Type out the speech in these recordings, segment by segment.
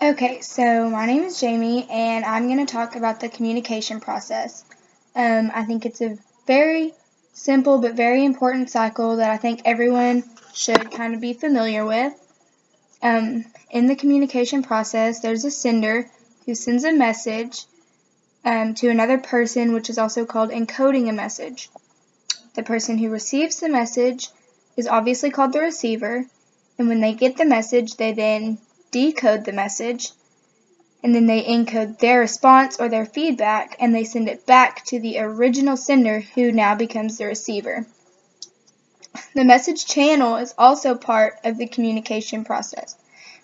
Okay, so my name is Jamie, and I'm going to talk about the communication process. I think it's a very simple but very important cycle that I think everyone should kind of be familiar with. In the communication process, there's a sender who sends a message to another person, which is also called encoding a message. The person who receives the message is obviously called the receiver, and when they get the message, they then decode the message, and then they encode their response or their feedback, and they send it back to the original sender, who now becomes the receiver. The message channel is also part of the communication process.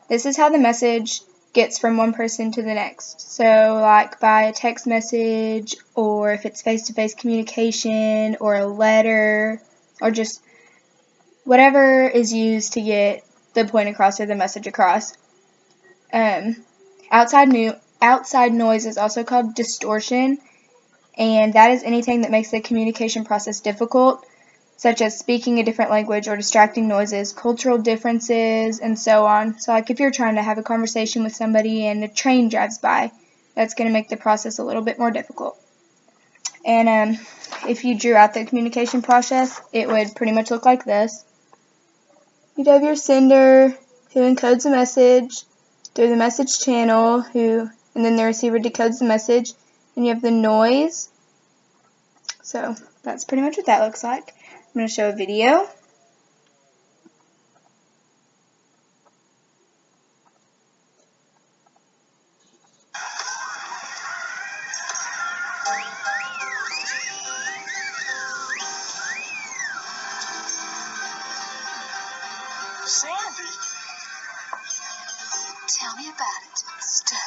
This is how the message gets from one person to the next. So like by a text message, or if it's face-to-face communication, or a letter, or just whatever is used to get the point across or the message across. Outside noise is also called distortion, and that is anything that makes the communication process difficult, such as speaking a different language or distracting noises, cultural differences, and so on. So like if you're trying to have a conversation with somebody and a train drives by, that's going to make the process a little bit more difficult. And if you drew out the communication process, it would pretty much look like this. You'd have your sender, who encodes a message through the message channel, and then the receiver decodes the message, and you have the noise. So that's pretty much what that looks like. I'm going to show a video. Sandy? Tell me about it, Stud.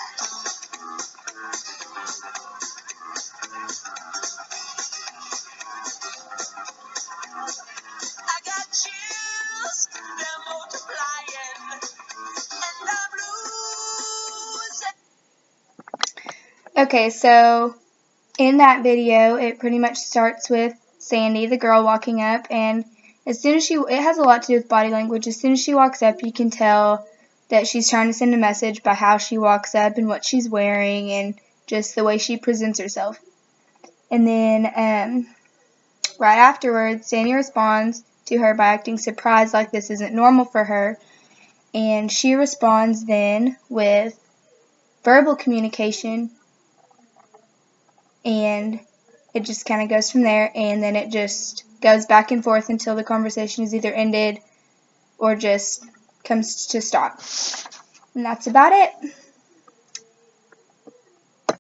I got chills, they're multiplying, and I'm losing. Okay, so in that video, it pretty much starts with Sandy, the girl, walking up, and as soon as it has a lot to do with body language. As soon as she walks up, you can tell that she's trying to send a message by how she walks up and what she's wearing and just the way she presents herself. And then right afterwards, Sandy responds to her by acting surprised, like this isn't normal for her, and she responds then with verbal communication, and it just kind of goes from there, and then it just goes back and forth until the conversation is either ended or just comes to stop. And that's about it.